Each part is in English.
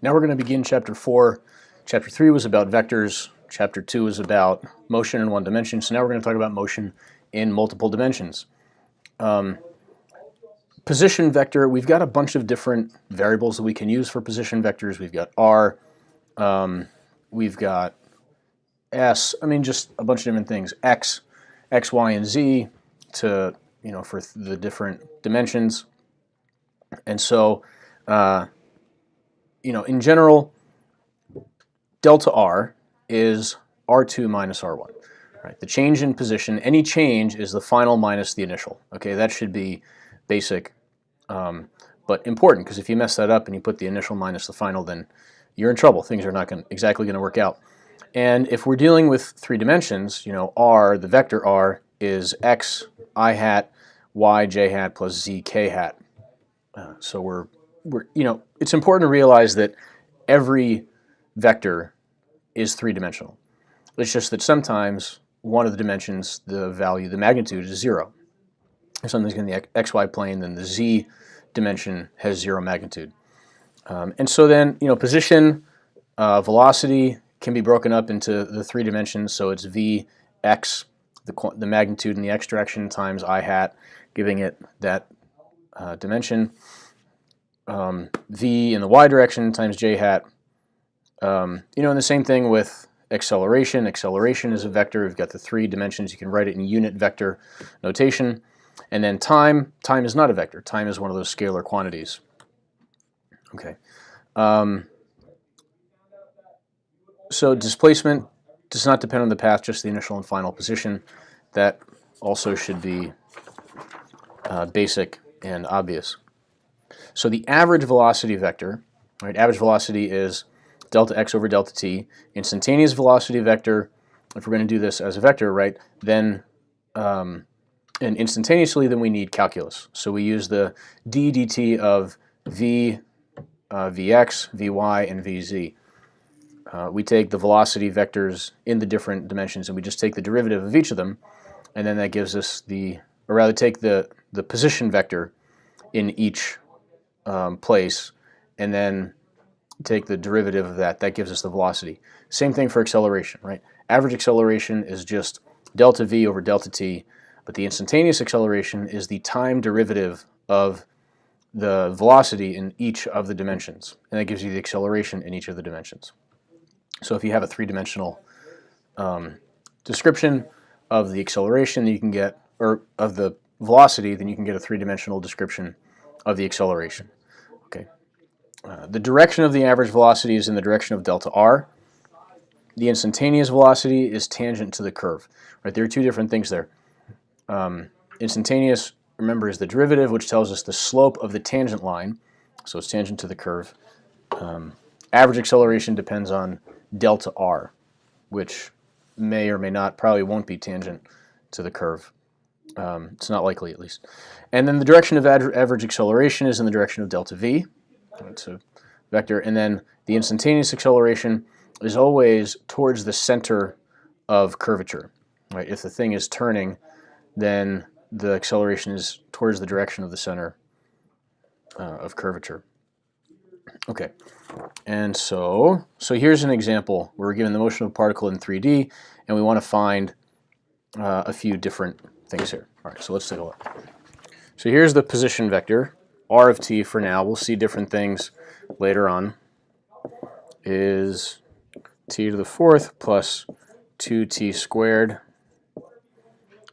Now we're going to begin Chapter 4. Chapter 3 was about vectors. Chapter 2 is about motion in one dimension. So now we're going to talk about motion in multiple dimensions. Position vector, we've got a bunch of different variables that we can use for position vectors. We've got r, we've got s, just a bunch of different things, x, y, and z to, for the different dimensions. And so, in general, delta r is r2 minus r1. Right? The change in position, any change is the final minus the initial. Okay, that should be basic, but important, because if you mess that up and you put the initial minus the final, then you're in trouble. Things are not exactly going to work out. And if we're dealing with three dimensions, r, the vector r, is x I hat, y j hat plus z k hat. So we're it's important to realize that every vector is three-dimensional. It's just that sometimes one of the dimensions, the magnitude is 0. If something's in the xy plane, then the z dimension has 0 magnitude. And so then, position, velocity can be broken up into the three dimensions. So it's vx, the magnitude in the x direction, times I hat, giving it that dimension. V in the y direction times j hat. And the same thing with acceleration. Acceleration is a vector. We've got the three dimensions. You can write it in unit vector notation. And then time is not a vector. Time is one of those scalar quantities. Okay. So displacement does not depend on the path, just the initial and final position. That also should be basic and obvious. So the average velocity vector, right? Average velocity is delta x over delta t. Instantaneous velocity vector, if we're going to do this as a vector, right, then and instantaneously, then we need calculus. So we use the d dt of v, vx, vy, and vz. We take the velocity vectors in the different dimensions, and we just take the derivative of each of them, and then that gives us take the position vector in each place, and then take the derivative of that. That gives us the velocity. Same thing for acceleration, right? Average acceleration is just delta v over delta t, but the instantaneous acceleration is the time derivative of the velocity in each of the dimensions, and that gives you the acceleration in each of the dimensions. So if you have a three-dimensional description of the acceleration, you can get, or of the velocity, then you can get a three-dimensional description of the acceleration. Okay. The direction of the average velocity is in the direction of delta r. The instantaneous velocity is tangent to the curve. Right? There are two different things there. Instantaneous, remember, is the derivative, which tells us the slope of the tangent line. So it's tangent to the curve. Average acceleration depends on delta r, which may or may not, probably won't be tangent to the curve. It's not likely, at least. And then the direction of average acceleration is in the direction of delta v. It's a vector. And then the instantaneous acceleration is always towards the center of curvature. Right? If the thing is turning, then the acceleration is towards the direction of the center of curvature. Okay. And so here's an example where we're given the motion of a particle in 3D, and we want to find a few different things here. All right, so let's take a look. So here's the position vector, r of t for now. We'll see different things later on. Is t to the fourth plus 2t squared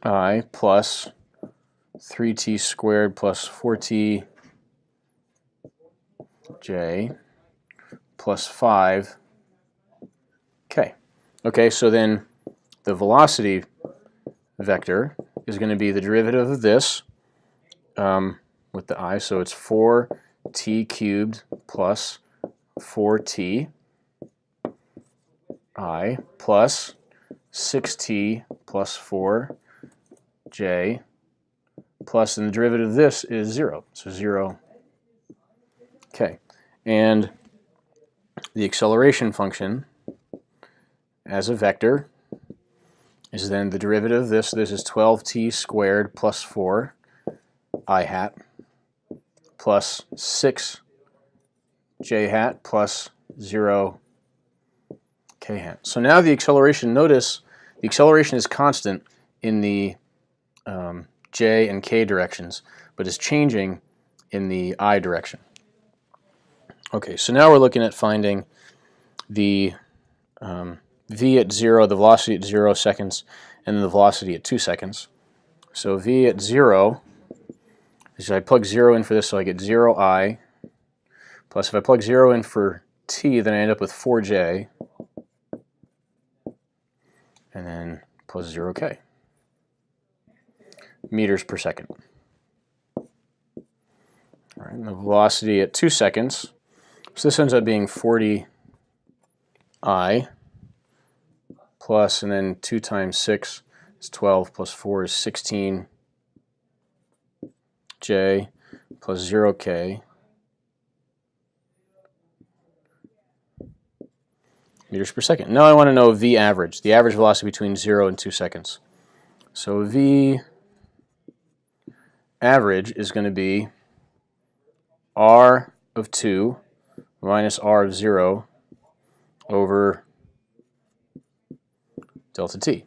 I plus 3t squared plus 4t j plus 5 k. Okay, so then the velocity vector is going to be the derivative of this with the I, so it's 4t cubed plus 4t I plus 6t plus 4j plus, and the derivative of this is 0, so 0. Okay, and the acceleration function as a vector is then the derivative of this. This is 12t squared plus 4 I hat plus 6 j hat plus 0 k hat. So now the acceleration, notice the acceleration is constant in the j and k directions, but is changing in the I direction. Okay, so now we're looking at finding the v at 0, the velocity at 0 seconds, and the velocity at 2 seconds. So v at 0, is I plug 0 in for this, so I get 0I, plus if I plug 0 in for t, then I end up with 4j, and then plus 0k meters per second. All right, and the velocity at 2 seconds, so this ends up being 40I plus, and then 2 times 6 is 12, plus 4 is 16j plus 0k meters per second. Now I want to know v average, the average velocity between 0 and 2 seconds. So v average is going to be r of 2 minus r of 0 over delta t.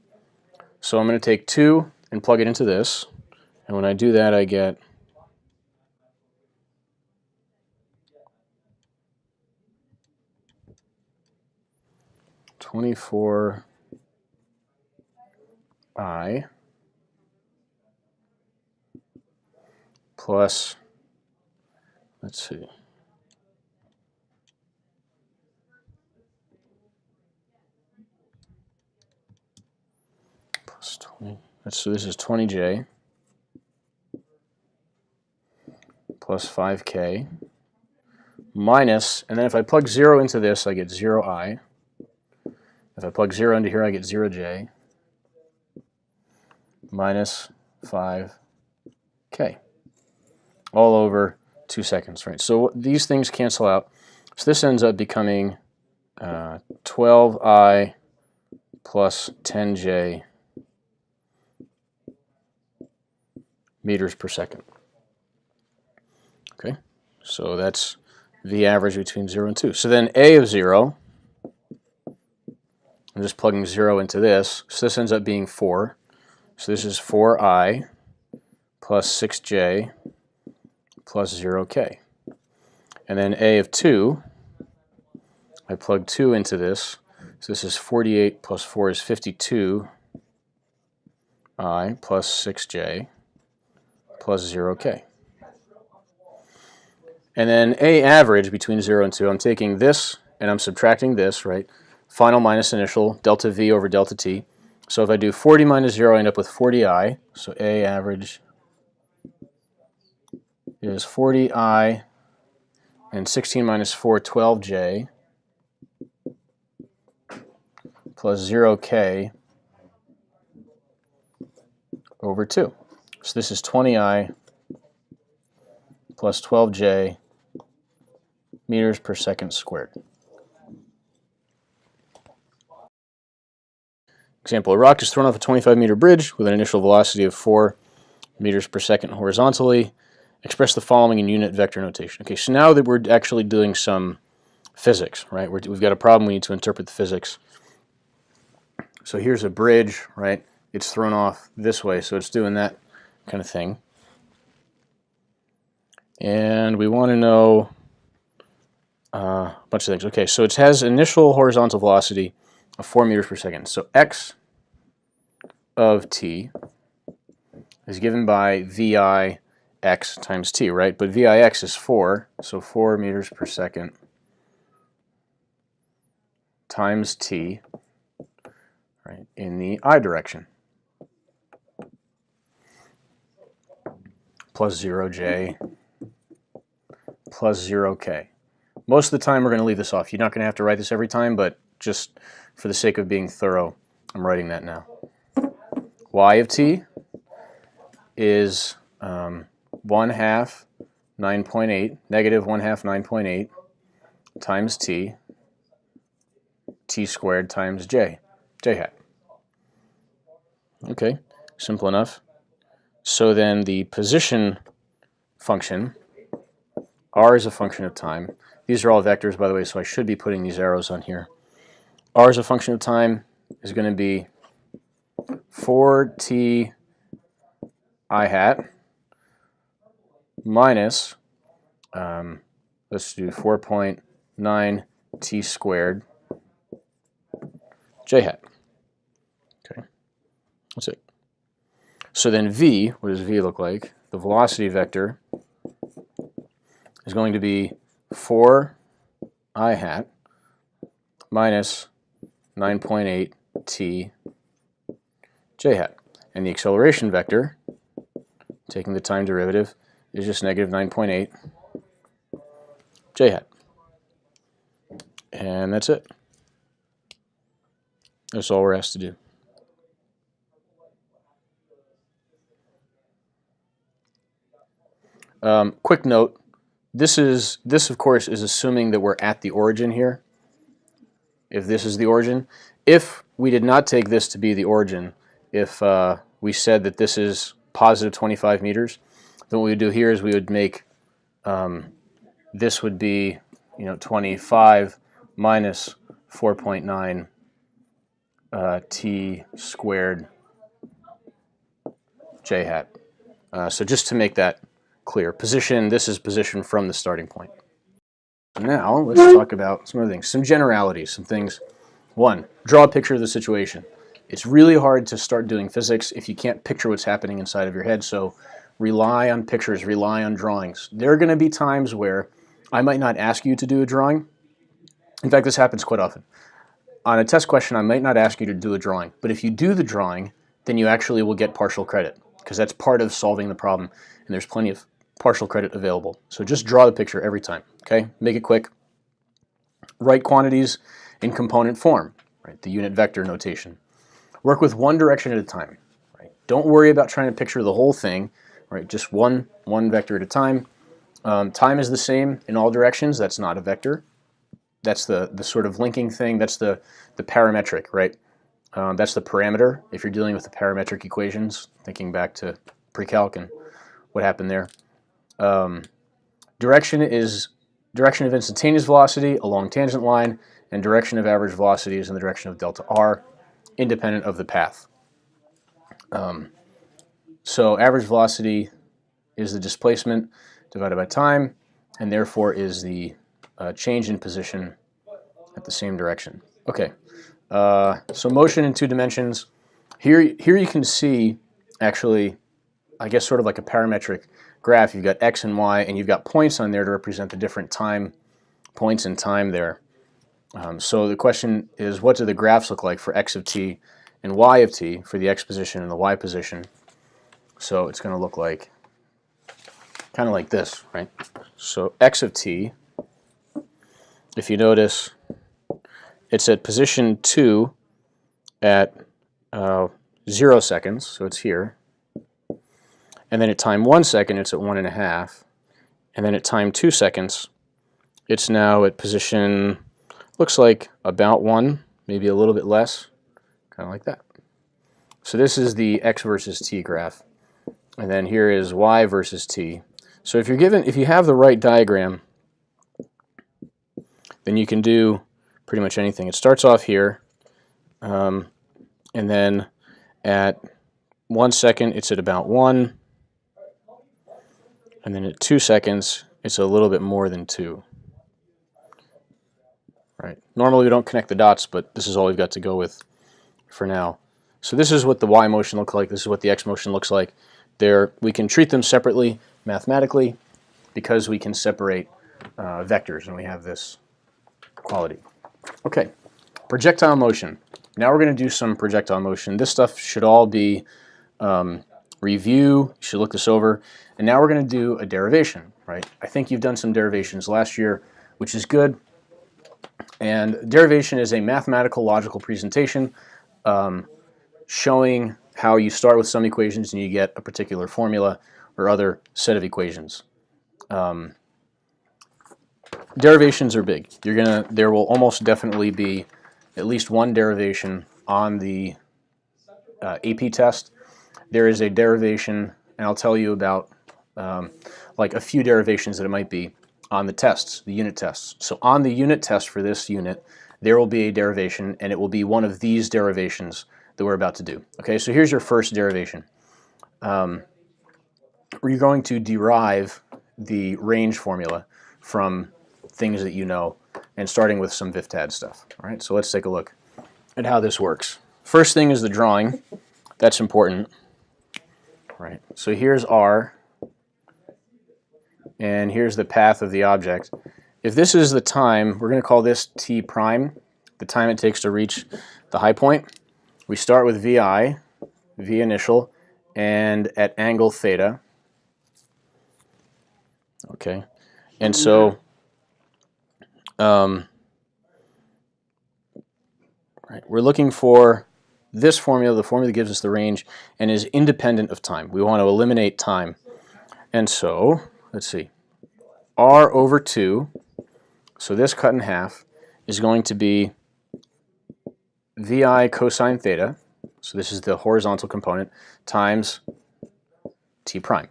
So I'm going to take 2 and plug it into this, and when I do that I get 24I plus, let's see, plus 20, so this is 20j plus 5k minus, and then if I plug 0 into this I get 0I. If I plug 0 into here I get 0j minus 5k all over 2 seconds, right? So these things cancel out. So this ends up becoming 12I plus 10j meters per second. Okay, so that's the average between 0 and 2. So then A of 0, I'm just plugging 0 into this, so this ends up being 4. So this is 4I plus 6j plus 0k. And then A of 2, I plug 2 into this, so this is 48 plus 4 is 52I plus 6j plus 0k. And then A average between 0 and 2, I'm taking this and I'm subtracting this, right? Final minus initial, delta V over delta T. So if I do 40 minus 0, I end up with 40I. So A average is 40I, and 16 minus 4, 12j, plus 0k over 2. So this is 20I plus 12j meters per second squared. Example, a rock is thrown off a 25-meter bridge with an initial velocity of 4 meters per second horizontally. Express the following in unit vector notation. Okay, so now that we're actually doing some physics, right? We've got a problem, we need to interpret the physics. So here's a bridge, right? It's thrown off this way, so it's doing that kind of thing. And we want to know a bunch of things. Okay, so it has initial horizontal velocity of 4 meters per second. So x of t is given by vi x times t, right? But vix is 4, so 4 meters per second times t, right, in the I direction, plus 0j plus 0k. Most of the time we're going to leave this off. You're not going to have to write this every time, but just for the sake of being thorough, I'm writing that now. Y of t is 1/2 9.8, negative 1/2 9.8 times t, t squared times j hat. Okay, simple enough. So then the position function r is a function of time. These are all vectors, by the way, so I should be putting these arrows on here. R is a function of time is going to be 4t I hat minus, let's do 4.9 t squared j hat. Okay, that's it. So then v, what does v look like? The velocity vector is going to be 4 I hat minus 9.8 t j hat. And the acceleration vector, taking the time derivative, is just negative 9.8 j hat. And that's it. That's all we're asked to do. Quick note, this of course is assuming that we're at the origin here. If this is the origin. If we did not take this to be the origin, if we said that this is positive 25 meters, then what we would do here is we would make this would be 25 minus 4.9 t squared j hat. So just to make that clear, position, this is position from the starting point. Now let's talk about some other things, some generalities, some things. One, draw a picture of the situation. It's really hard to start doing physics if you can't picture what's happening inside of your head, so rely on pictures, rely on drawings. There are going to be times where I might not ask you to do a drawing. In fact, this happens quite often. On a test question, I might not ask you to do a drawing, but if you do the drawing, then you actually will get partial credit, because that's part of solving the problem, and there's plenty of partial credit available. So just draw the picture every time, okay? Make it quick. Write quantities in component form, right? The unit vector notation. Work with one direction at a time, right? Don't worry about trying to picture the whole thing, right? Just one vector at a time. Time is the same in all directions. That's not a vector. That's the sort of linking thing. That's the parametric, right? That's the parameter if you're dealing with the parametric equations, thinking back to pre-calc and what happened there. Direction is direction of instantaneous velocity along tangent line, and direction of average velocity is in the direction of delta r, independent of the path. So average velocity is the displacement divided by time, and therefore is the change in position at the same direction. Okay, so motion in 2 dimensions. Here you can see, actually, I guess sort of like a parametric graph. You've got x and y, and you've got points on there to represent the different time points in time there. So the question is, what do the graphs look like for x of t and y of t, for the x position and the y position? So it's going to look like kind of like this, right? So x of t, if you notice, it's at position 2 at 0 seconds, so it's here. And then at time 1 second, it's at 1.5. And then at time 2 seconds, it's now at position, looks like about 1, maybe a little bit less, kind of like that. So this is the x versus t graph. And then here is y versus t. So if you have the right diagram, then you can do pretty much anything. It starts off here, and then at 1 second, it's at about 1. And then at 2 seconds, it's a little bit more than 2. Right. Normally we don't connect the dots, but this is all we've got to go with for now. So this is what the y motion looks like. This is what the x motion looks like. We can treat them separately mathematically because we can separate vectors, and we have this quality. Okay, projectile motion. Now we're going to do some projectile motion. This stuff should all be review. You should look this over. And now we're going to do a derivation, right? I think you've done some derivations last year, which is good. And derivation is a mathematical logical presentation showing how you start with some equations and you get a particular formula or other set of equations. Derivations are big. There will almost definitely be at least one derivation on the AP test. There is a derivation, and I'll tell you about like a few derivations that it might be on the tests, the unit tests. So on the unit test for this unit, there will be a derivation, and it will be one of these derivations that we're about to do. Okay, so here's your first derivation. You're going to derive the range formula from things that you know, and starting with some VIF-TAD stuff. All right, so let's take a look at how this works. First thing is the drawing. That's important. Right. So here's R, and here's the path of the object. If this is the time, we're going to call this T prime, the time it takes to reach the high point. We start with VI, V initial, and at angle theta. Okay, and so right, we're looking for this formula, the formula that gives us the range, and is independent of time. We want to eliminate time. And so, let's see, R over 2, so this cut in half, is going to be VI cosine theta, so this is the horizontal component, times T prime.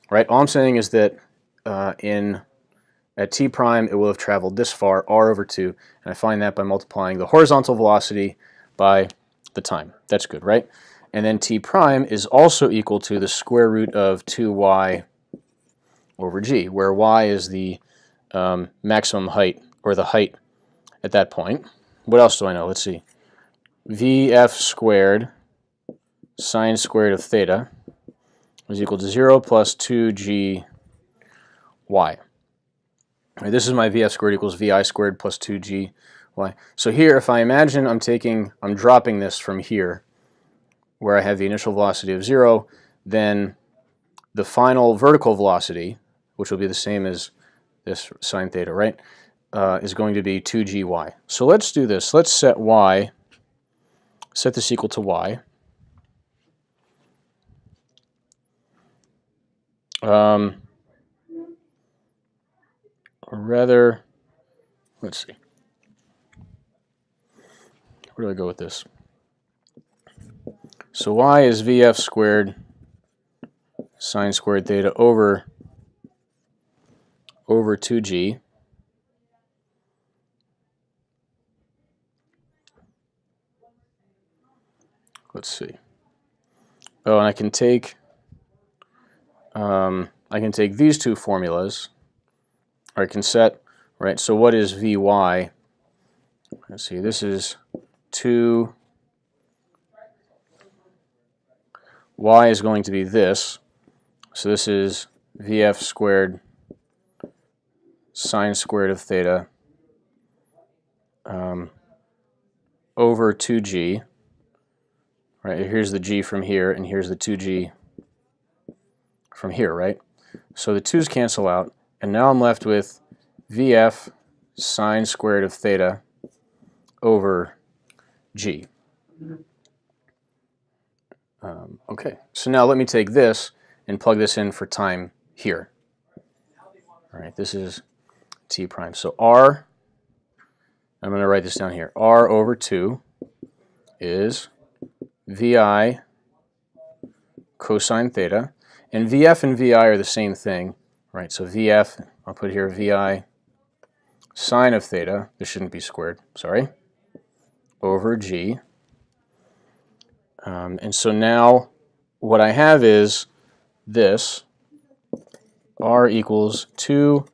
Right? All I'm saying is that at T prime, it will have traveled this far, R over 2, and I find that by multiplying the horizontal velocity by the time. That's good, right? And then T prime is also equal to the square root of 2y over g, where y is the maximum height, or the height at that point. What else do I know? Let's see. Vf squared sine squared of theta is equal to 0 plus 2gy. Right, this is my Vf squared equals Vi squared plus 2gy. So here, if I imagine I'm dropping this from here, where I have the initial velocity of 0, then the final vertical velocity, which will be the same as this sine theta, right, is going to be 2gy. So let's do this. Let's set this equal to y. Or rather, let's see. Where do I go with this? So y is Vf squared sine squared theta over 2g. Let's see. Oh, and I can take these two formulas, or I can set, right, so what is Vy? Let's see, this is 2, y is going to be this, so this is Vf squared sine squared of theta over 2g, right, here's the g from here, and here's the 2g from here, right? So the 2's cancel out, and now I'm left with Vf sine squared of theta over g. Okay, so now let me take this and plug this in for time here. All right, this is T prime. So R, I'm going to write this down here. R over 2 is Vi cosine theta. And Vf and Vi are the same thing, right? So Vf, I'll put here Vi sine of theta, this shouldn't be squared, sorry, over g. And so now what I have is this, R equals 2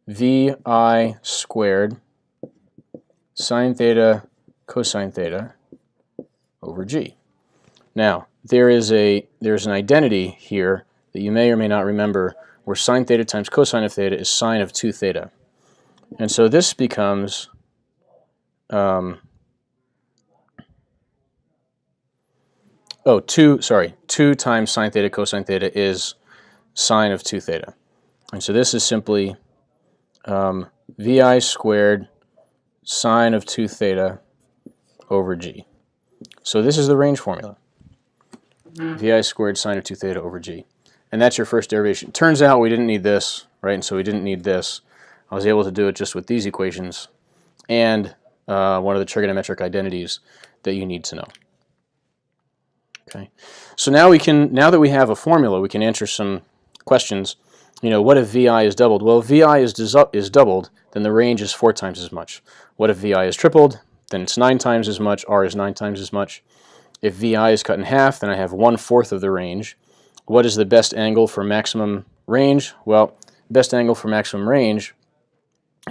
Vi squared sine theta cosine theta over g. Now, there's an identity here that you may or may not remember, where sine theta times cosine of theta is sine of 2 theta. And so this becomes 2 times sine theta cosine theta is sine of 2 theta. And so this is simply Vi squared sine of 2 theta over g. So this is the range formula. Vi squared sine of 2 theta over g. And that's your first derivation. Turns out we didn't need this, right? And so we didn't need this. I was able to do it just with these equations and one of the trigonometric identities that you need to know. Okay. So now that we have a formula, we can answer some questions what if VI is doubled? Well, if VI is doubled, then the range is 4 times as much. What if VI is tripled? Then it's 9 times as much. R is 9 times as much. If VI is cut in half, then I have 1/4 of the range. What is the best angle for maximum range? Well, best angle for maximum range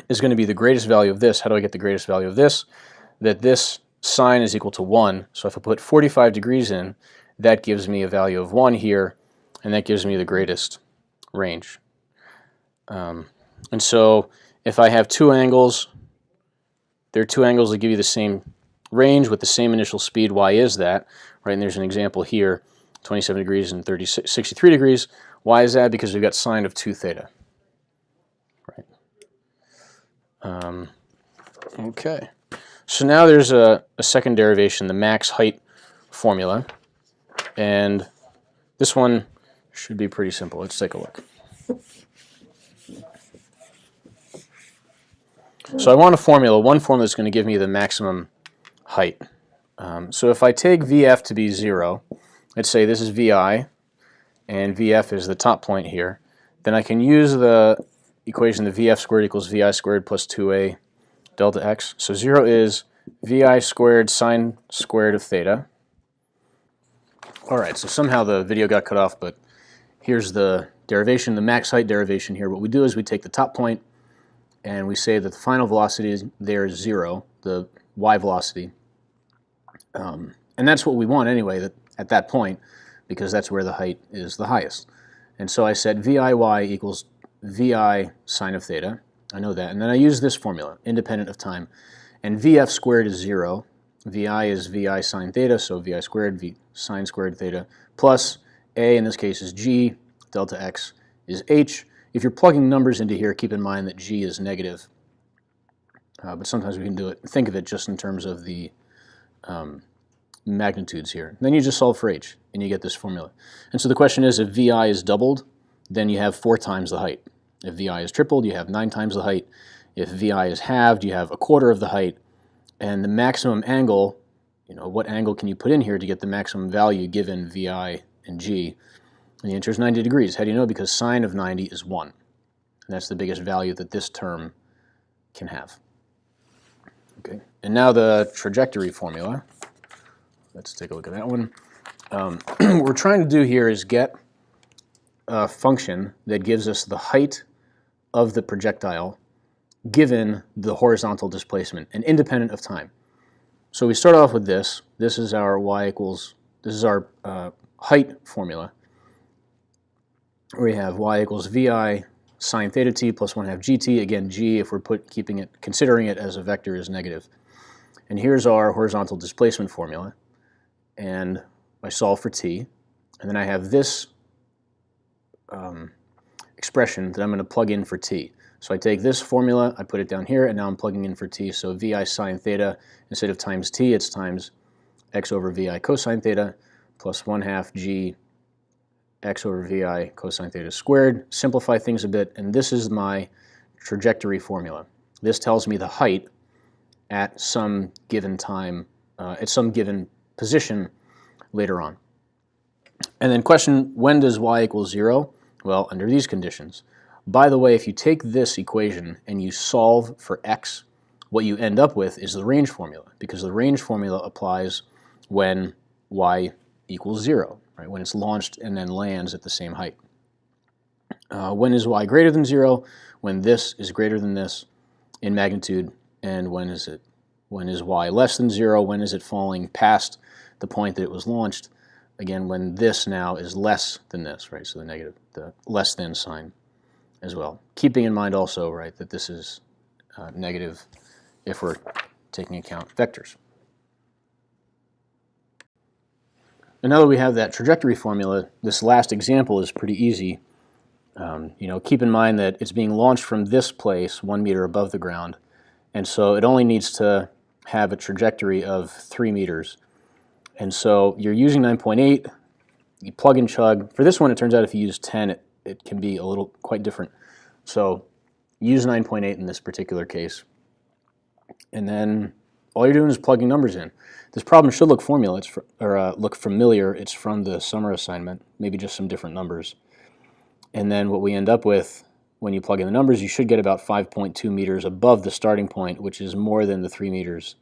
is going to be the greatest value of this. How do I get the greatest value of this? That this sine is equal to 1. So if I put 45 degrees in, that gives me a value of 1 here, and that gives me the greatest range. And so if I have two angles, there are two angles that give you the same range with the same initial speed. Why is that? Right, and there's an example here, 27 degrees and 63 degrees. Why is that? Because we've got sine of 2 theta. Right. Okay. So now there's a second derivation, the max height formula. And this one should be pretty simple. Let's take a look. So I want a formula, one formula that's going to give me the maximum height. So if I take VF to be 0, let's say this is VI, and VF is the top point here, then I can use the equation that VF squared equals VI squared plus 2a delta x. So 0 is VI squared sine squared of theta. All right, so somehow the video got cut off, but here's the derivation, the max height derivation here. What we do is we take the top point, and we say that the final velocity there is 0, the y velocity. And that's what we want anyway at that point, because that's where the height is the highest. And so I said VIY equals VI sine of theta. I know that. And then I use this formula, independent of time. And VF squared is 0. VI is VI sine theta, so VI squared, V sine squared theta, plus A, in this case, is G, delta X is H. If you're plugging numbers into here, keep in mind that G is negative. But sometimes we can think of it just in terms of the magnitudes here. And then you just solve for H, and you get this formula. And so the question is, if VI is doubled, then you have 4 times the height. If VI is tripled, you have 9 times the height. If VI is halved, you have 1/4 of the height. And the maximum angle, what angle can you put in here to get the maximum value given VI and G? And the answer is 90 degrees. How do you know? Because sine of 90 is 1. And that's the biggest value that this term can have. Okay. And now the trajectory formula. Let's take a look at that one. What we're trying to do here is get a function that gives us the height of the projectile given the horizontal displacement and independent of time. So we start off with this. This is our this is our height formula. We have y equals VI sine theta t plus 1/2 gt. Again, g, if we're considering it as a vector, is negative. And here's our horizontal displacement formula. And I solve for t. And then I have this expression that I'm going to plug in for t. So I take this formula, I put it down here, and now I'm plugging in for t. So VI sine theta, instead of times t, it's times x over VI cosine theta plus 1/2 g x over VI cosine theta squared. Simplify things a bit, and this is my trajectory formula. This tells me the height at some given time, at some given position later on. And then question, when does y equal 0? Well, under these conditions. By the way, if you take this equation and you solve for x, what you end up with is the range formula, because the range formula applies when y equals 0, right? When it's launched and then lands at the same height. When is y greater than 0? When this is greater than this in magnitude. And when is y less than 0? When is it falling past the point that it was launched? Again, when this now is less than this, right? So the less than sign as well. Keeping in mind also, right, that this is negative if we're taking account vectors. And now that we have that trajectory formula, this last example is pretty easy. Keep in mind that it's being launched from this place 1 meter above the ground, and so it only needs to have a trajectory of 3 meters. And so you're using 9.8, you plug and chug. For this one, it turns out if you use 10, it can be quite different. So use 9.8 in this particular case. And then all you're doing is plugging numbers in. This problem should look look familiar. It's from the summer assignment, maybe just some different numbers. And then what we end up with when you plug in the numbers, you should get about 5.2 meters above the starting point, which is more than the 3 meters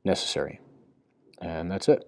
necessary. And that's it.